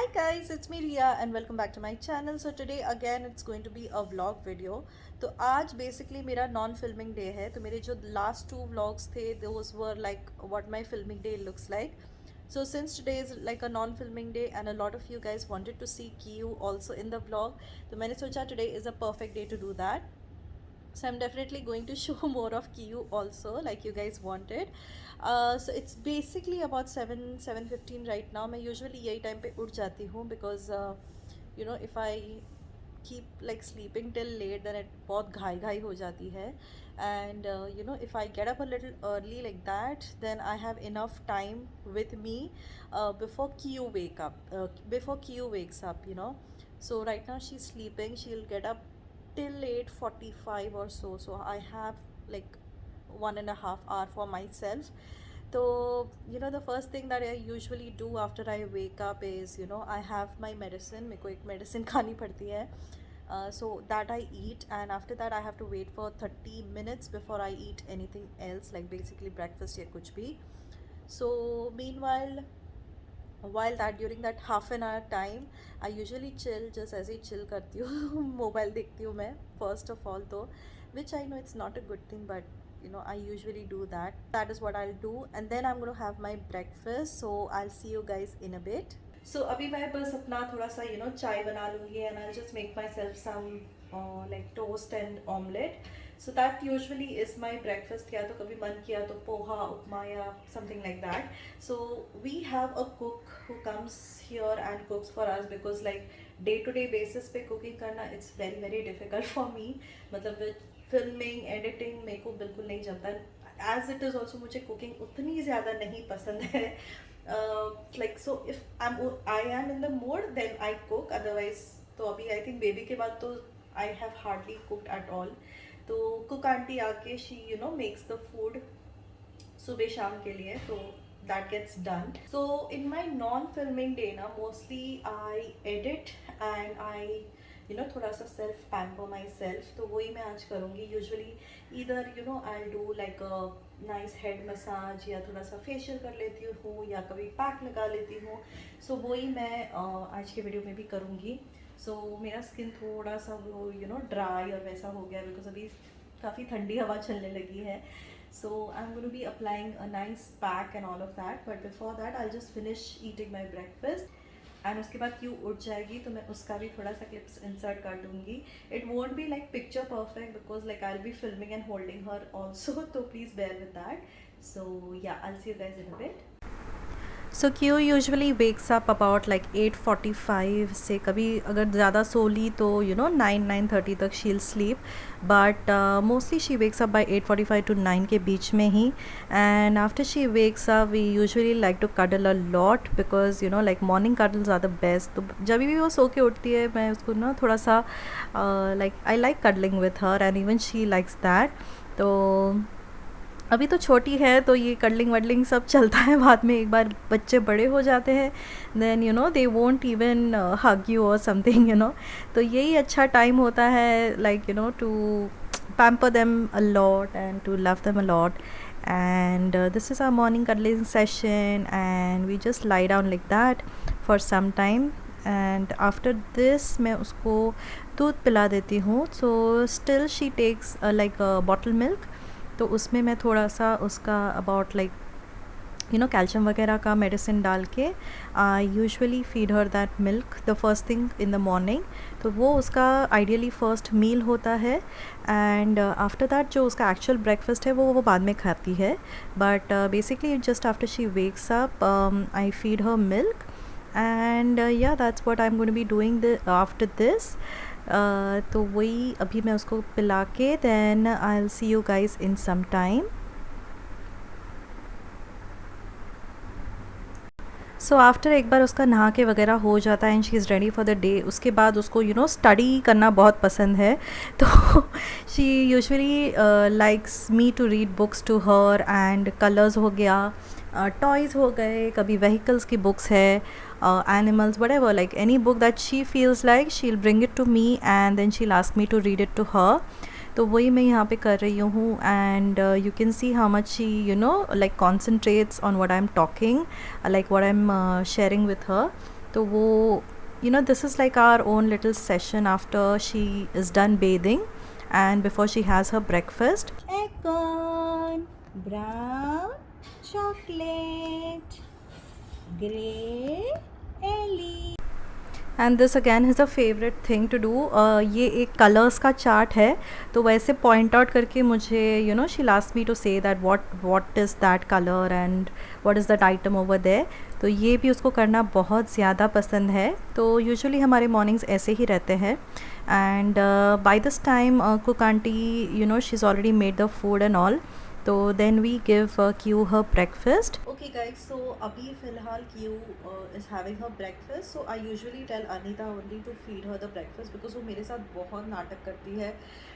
Hi guys, it's me Ria and welcome back to my channel. So today again it's going to be a vlog video. तो आज basically मेरा non filming day है. तो मेरे जो last two vlogs थे those were like what my filming day looks like. So since today is like a non filming day and a lot of you guys wanted to see Kiyu also in the vlog, तो मैंने सोचा today is a perfect day to do that. So I'm definitely going to show more of Kiyu also like you guys wanted. So it's basically about 7:15 right now. मैं usually यही time पे उठ जाती हूँ because if I keep like sleeping till late then it बहुत घाई घाई हो जाती है. And if I get up a little early like that then I have enough time with me before Kiyu wakes up. So right now she's sleeping. She'll get up till 8:45 or so. So I have like 1.5 hour for myself. So the first thing that I usually do after I wake up is I have my medicine. मेरे को एक medicine खानी पड़ती है. So that I eat, and after that I have to wait for 30 minutes before I eat anything else, like basically breakfast या कुछ भी. So meanwhile, while that during that half an hour time I usually chill, just ऐसे ही chill करती हूँ. Mobile देखती हूँ मैं first of all तो, which I know it's not a good thing, but I usually do that. That is what I'll do, and then I'm going to have my breakfast. So I'll see you guys in a bit. So अभी मैं बस अपना थोड़ा सा चाय बना लूँगी and I'll just make myself some like toast and omelette. So that usually is my breakfast. या तो कभी मन किया तो पोहा उपमा या something like that. So we have a cook who comes here and cooks for us because like day to day basis पे cooking करना it's very very difficult for me. मतलब with filming editing मेरे को बिल्कुल नहीं जमता. As it is also मुझे cooking उतनी ज़्यादा नहीं पसंद है. Like so if I am in the mood then I cook, otherwise तो अभी I think baby के बाद तो I have hardly cooked at all. तो cook आंटी आके she makes the food सुबह शाम के लिए, तो that gets done. So in my non filming day ना mostly I edit and I थोड़ा सा self pamper myself. तो वही मैं आज करूँगी. Usually either I'll do like a nice head massage या थोड़ा सा facial कर लेती हूँ या कभी पैक लगा लेती हूँ. So वही मैं आज के वीडियो में भी करूँगी. So मेरा स्किन थोड़ा सा वो ड्राई और वैसा हो गया बिकॉज अभी काफ़ी ठंडी हवा चलने लगी है. So I'm going to be applying a nice pack and all of that, but before that I'll just finish eating my breakfast. And उसके बाद क्यों उठ जाएगी तो मैं उसका भी थोड़ा सा क्लिप्स इंसर्ट कर दूँगी. It won't be like picture perfect because like I will be filming and holding her also, तो प्लीज़ बेयर विद दैट. सो या आई will see you guys in a bit. So Q usually wakes up about like 8:45 से, कभी अगर ज़्यादा सो ली तो 9:30 तक she'll sleep, but mostly she wakes up by 8:45 to 9 के बीच में ही. And after she wakes up we usually like to cuddle a lot because like morning cuddles are the best. तो जब भी वो सो के उठती है मैं उसको थोड़ा सा like I like cuddling with her and even she likes that. तो अभी तो छोटी है तो ये कडलिंग वडलिंग सब चलता है. बाद में एक बार बच्चे बड़े हो जाते हैं then they won't even hug you और समथिंग. तो यही अच्छा टाइम होता है like to pamper them a lot and to love them a lot. And this is our morning cuddling session and we just lie down like that for some time. And after this मैं उसको दूध पिला देती हूँ. So still she takes like a bottle milk. तो उसमें मैं थोड़ा सा उसका अबाउट लाइक कैल्शियम वगैरह का मेडिसिन डाल के I usually feed her that milk the first thing in the morning. तो वो उसका आइडियली फर्स्ट मील होता है. एंड आफ्टर दैट जो उसका एक्चुअल ब्रेकफास्ट है वो बाद में खाती है. But basically just after she wakes up I feed her milk and yeah that's what I am going to be doing after this. तो वही अभी मैं उसको पिला के then I will see you guys in some time. So after एक बार उसका नहा के वगैरह हो जाता है and she is ready for the day, उसके बाद उसको स्टडी करना बहुत पसंद है. तो she usually likes me to read books to her and colours हो गया, टॉयज़ हो गए, कभी व्हीकल्स की बुक्स है, animals, whatever, like any book that she feels like she'll bring it to me and then she'll ask me to read it to her. तो वही मैं यहाँ पे कर रही हूँ and you can see how much she like concentrates on what I'm talking, like what I'm sharing with her. तो वो this is like our own little session after she is done bathing and before she has her breakfast. Acorn, brown, chocolate, grey, Ellie. And this again is a favourite thing to do. ये एक colours का chart है, तो वैसे point out करके मुझे she लास्ट me to say that what is that colour and what is that item over there. तो ये भी उसको करना बहुत ज़्यादा पसंद है. तो यूजुअली हमारे मॉर्निंग्स ऐसे ही रहते हैं. And by this time cook aunty she is already made the food and all. तो then we give Q her breakfast. Okay guys, so अभी फ़िलहाल Q is having her breakfast. So I usually tell Anita only to feed her the breakfast because वो मेरे साथ बहुत नाटक करती है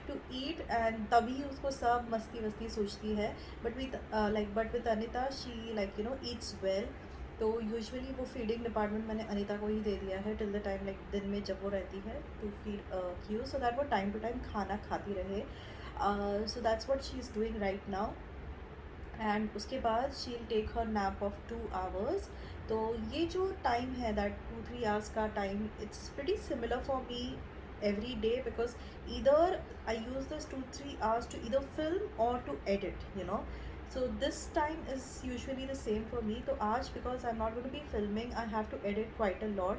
टू ईट एंड तभी उसको सब मस्ती वस्ती सोचती है. But with Anita she Yeats well. तो यूजुअली वो फीडिंग डिपार्टमेंट मैंने अनीता को ही दे दिया है टिल द टाइम दिन में जब वो रहती है to feed Q so that वो टाइम टू टाइम खाना खाती रहे. So that's what she's doing right now. And उसके बाद she will take her nap of 2 hours. तो ये जो टाइम है दैट 2-3 hours का टाइम, it's pretty similar for me every day because either I use this 2-3 hours to either film or to edit. So this time is usually the same for me. तो आज because I'm not going to be filming, I have to edit quite a lot.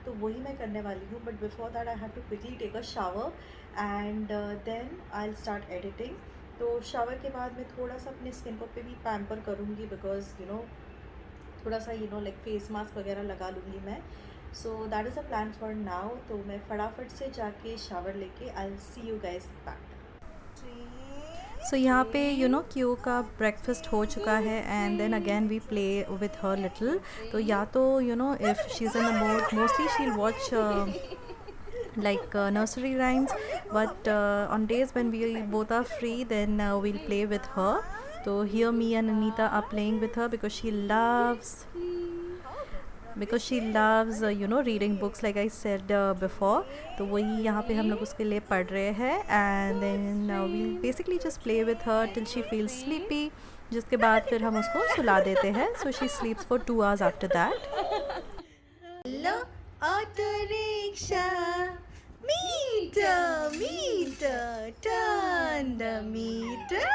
तो वही मैं करने वाली हूँ. But before that I have to quickly take a shower and then I'll start editing. तो shower के बाद मैं थोड़ा सा अपने स्किन को पे भी पैम्पर करूँगी बिकॉज थोड़ा सा लाइक फेस मास्क वगैरह लगा लूँगी मैं. So that is a plan for now. तो मैं फटाफट से जाके शावर लेके I will see you guys back. So यहाँ पे क्यू का ब्रेकफास्ट हो चुका है and then again we play with her little. तो या तो if she is in the mood mostly she will watch like nursery rhymes, but on days when we both are free then we'll play with her. So here me and Anita are playing with her because she loves reading books like I said before. तो वही यहाँ पे हम लोग उसके लिए पढ़ रहे हैं and then we'll basically just play with her till she feels sleepy, जिसके बाद फिर हम उसको सुला देते हैं. So she sleeps for 2 hours after that. Hello auto rickshaw, meter, turn the meter,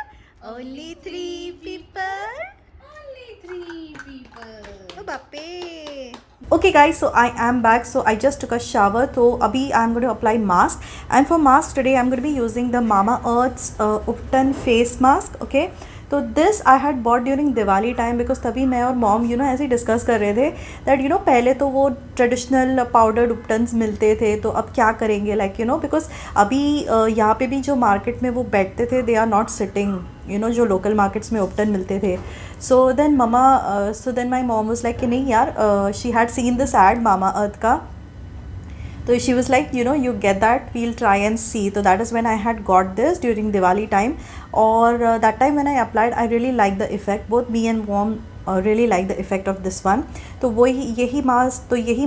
only 3 people. Oh bappe. Okay guys, so I am back. So I just took a shower. So abhi I am going to apply mask, and for mask today I am going to be using the Mamaearth's Upton face mask. Okay, तो this I had bought during Diwali time because तभी मैं और mom ऐसे ही discuss कर रहे थे that पहले तो वो ट्रेडिशनल पाउडर्ड उपटन्स मिलते थे, तो अब क्या करेंगे लाइक बिकॉज अभी यहाँ पे भी जो मार्केट में वो बैठते थे दे आर नॉट सिटिंग जो लोकल मार्केट्स में उपटन मिलते थे. So then my mom was like कि नहीं यार, she had seen this ad Mamaearth का. So she was like, you get that, we'll try and see. So that is when I had got this during Diwali time. Or that time when I applied, I really liked the effect. Both me and mom really like the effect of this one. तो यही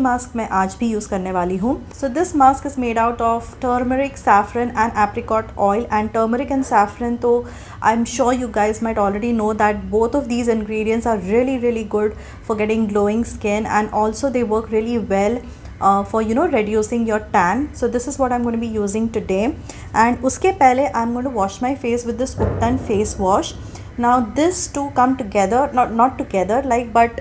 mask मैं आज भी use करने वाली हूँ. So this mask is made out of turmeric, saffron and apricot oil. And turmeric and saffron, तो I'm sure you guys might already know that both of these ingredients are really really good for getting glowing skin, and also they work really well for reducing your tan. So this is what I'm going to be using today. And uske pehle I'm going to wash my face with this Upton face wash. Now this two come together, not together like, but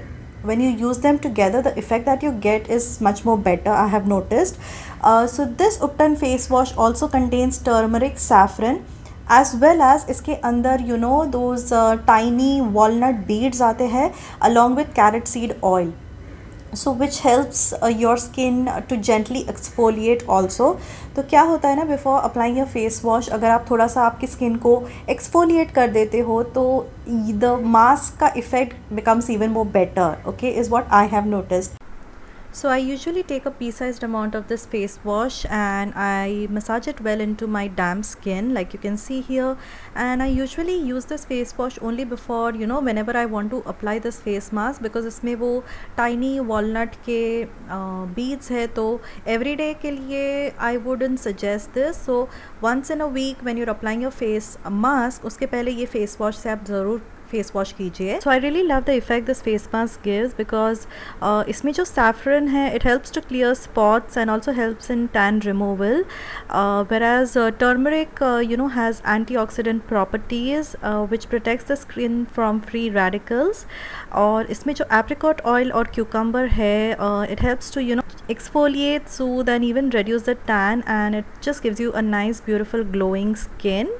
when you use them together the effect that you get is much more better, I have noticed. So this Upton face wash also contains turmeric, saffron, as well as इसके अंदर those tiny walnut beads आते हैं along with carrot seed oil. So which helps your skin to gently exfoliate also. तो क्या होता है ना, before applying your face wash अगर आप थोड़ा सा आपकी स्किन को एक्सफोलिएट कर देते हो तो द मास्क का effect becomes even more better. Okay, is what I have noticed. So I usually take a pea-sized amount of this face wash and I massage it well into my damp skin like you can see here. And I usually use this face wash only before whenever I want to apply this face mask because इसमें वो tiny walnut के beads है, तो everyday के लिए I wouldn't suggest this. So once in a week when you're applying your face mask, उसके पहले ये face wash से आप ज़रूर फेस वॉश कीजिए. So I really love the effect this face mask gives because इसमें जो सैफरन है it helps to clear spots and also helps in tan removal, whereas turmeric has antioxidant properties which protects the skin from free radicals. और इसमें जो apricot oil और cucumber है it helps to exfoliate, soothe and even reduce the tan, and it just gives you a nice beautiful glowing skin.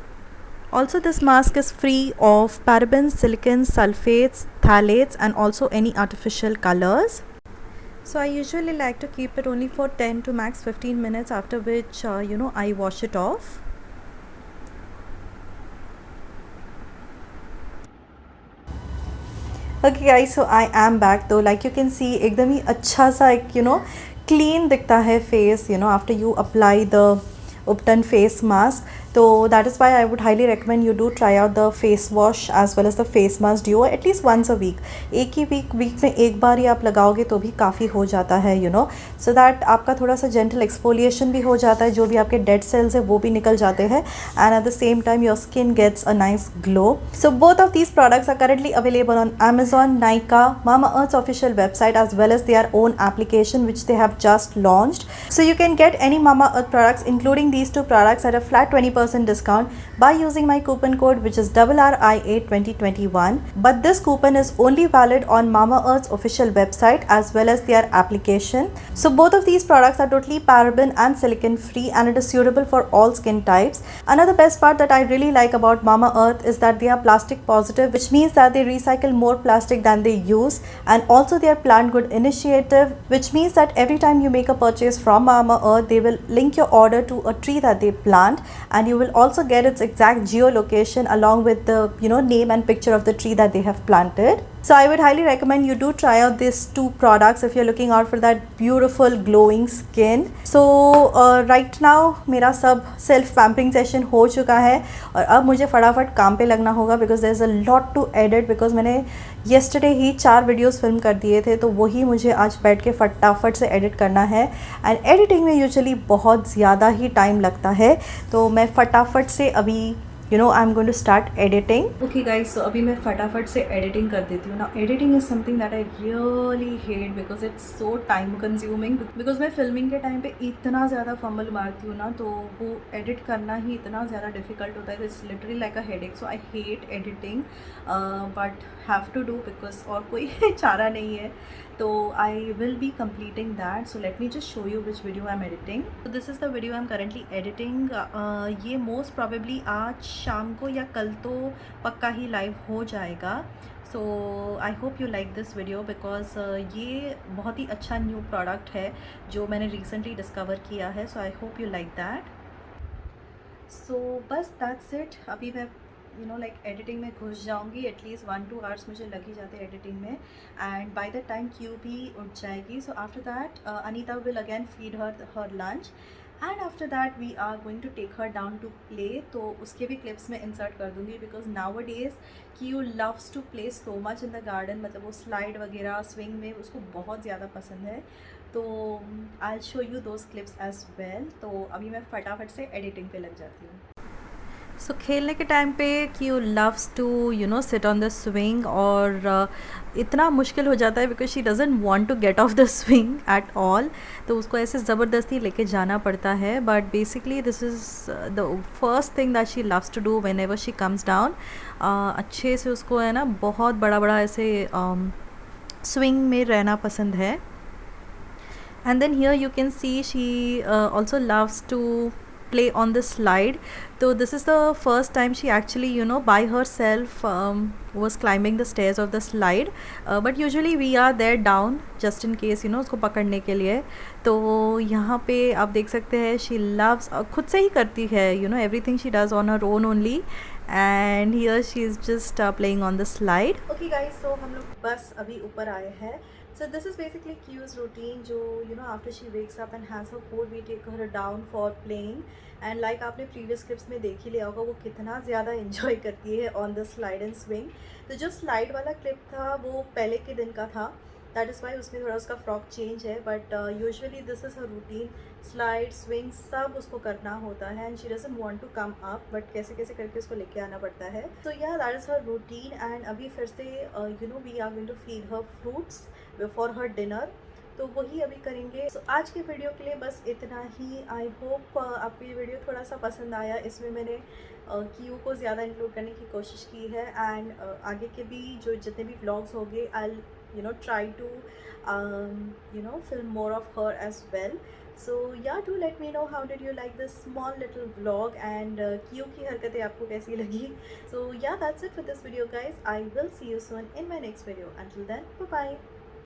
Also, this mask is free of parabens, silicons, sulfates, phthalates and also any artificial colors. So I usually like to keep it only for 10 to max 15 minutes, after which I wash it off. Okay guys, so I am back though. Like you can see, एकदम ही अच्छा सा एक clean दिखता है face after you apply the Upton face mask. So that is why I would highly recommend you do try out the face wash as well as the face mask duo at least once a week. एक ही week में एक बार ही आप लगाओगे तो भी काफ़ी हो जाता है so that आपका थोड़ा सा gentle exfoliation भी हो जाता है, जो भी आपके dead cells है वो भी निकल जाते हैं, and at the same time your skin gets a nice glow. So both of these products are currently available on Amazon, Nykaa, Mamaearth's official website as well as their own application which they have just launched. So you can get any Mamaearth products including these two products at a flat 20% discount by using my coupon code, which is RRIA2021. But this coupon is only valid on Mamaearth's official website as well as their application. So both of these products are totally paraben and silicon free, and it is suitable for all skin types. Another best part that I really like about Mamaearth is that they are plastic positive, which means that they recycle more plastic than they use, and also their plant good initiative, which means that every time you make a purchase from Mamaearth, they will link your order to a tree that they plant, and you will also get its exact geolocation along with the name and picture of the tree that they have planted. So I would highly recommend you do try out these two products if you're looking out for that beautiful glowing skin. So right now मेरा सब self pampering session हो चुका है, और अब मुझे फटाफट काम पे लगना होगा because there's a lot to edit, because मैंने yesterday ही 4 वीडियोस फिल्म कर दिए थे, तो वही मुझे आज बैठ के फटाफट से एडिट करना है, एंड एडिटिंग में यूजुअली बहुत ज़्यादा ही टाइम लगता है, तो मैं फटाफट से अभी I'm going to start editing. Okay guys, so अभी मैं फटाफट से editing कर देती हूँ. Now editing is something that I really hate because it's so time consuming. Because मैं filming के टाइम पे इतना ज़्यादा फंबल मारती हूँ ना, तो वो edit करना ही इतना ज़्यादा difficult होता है. It's literally like a headache. So I hate editing, but have to do because और कोई चारा नहीं है. So I will be completing that. So let me just show you which video I'm editing. So this is the video I'm currently editing. ये most probably आज शाम को या कल तो पक्का ही लाइव हो जाएगा. So I hope you like this video because ये बहुत ही अच्छा न्यू प्रोडक्ट है जो मैंने recently डिस्कवर किया है. So I hope you like that. So बस that's it. अभी मैं like एडिटिंग में घुस जाऊंगी. एटलीस्ट 1-2 आवर्स मुझे लग ही जाते हैं एडिटिंग में, and by the time Q भी उठ जाएगी. So after that Anita will again feed her lunch, and after that we are going to take her down to play. तो उसके भी क्लिप्स में इंसर्ट कर दूँगी because nowadays Q loves to play so much in the garden. मतलब वो slide वगैरह swing में उसको बहुत ज़्यादा पसंद है. तो I show you those clips as well. तो अभी मैं फटाफट से एडिटिंग पे लग जाती हूँ. सो खेलने के टाइम पे Q loves to sit on the swing, और इतना मुश्किल हो जाता है because she doesn't want to get off the swing at all. तो उसको ऐसे ज़बरदस्ती लेके जाना पड़ता है. But basically this is the first thing that she loves to do whenever she comes down. अच्छे से उसको है ना बहुत बड़ा बड़ा ऐसे स्विंग में रहना पसंद है. And then here you can see she also loves to play on the slide. So this is the first time she actually by herself was climbing the stairs of the slide, but usually we are there down just in case उसको पकड़ने के लिए. तो यहाँ पे आप देख सकते हैं she loves खुद से ही करती है everything she does on her own only, and here she is just playing on the slide. Okay guys, so हम लोग बस अभी ऊपर आए हैं. So this is basically Q's routine जो after she wakes up and has her food, we take her down for playing, and like आपने previous clips में देख ही लिया होगा वो कितना ज़्यादा enjoy करती है on the slide and swing. तो जो slide वाला clip था वो पहले के दिन का था, दैट इज़ वाई उसमें थोड़ा उसका फ्रॉक चेंज है, but usually this is her routine. Slide swing सब उसको करना होता है and she doesn't want to come up, but कैसे कैसे करके उसको लेके आना पड़ता है। So yeah that is her routine. And अभी फिर से you know we are going to feed her fruits for her dinner, तो वही अभी करेंगे। सो आज के वीडियो के लिए बस इतना ही। आई होप आपको ये वीडियो थोड़ा सा पसंद आया। इसमें मैंने क्यू को ज़्यादा इंक्लूड करने की कोशिश की है एंड आगे के भी जो जितने भी व्लॉग्स होंगे आई try to film more of her as well. So yeah, do let me know how did you like this small little vlog and Q की हरकतें आपको कैसी लगी. So yeah, that's it for this video guys. I will see you soon in my next video. Until then, bye bye.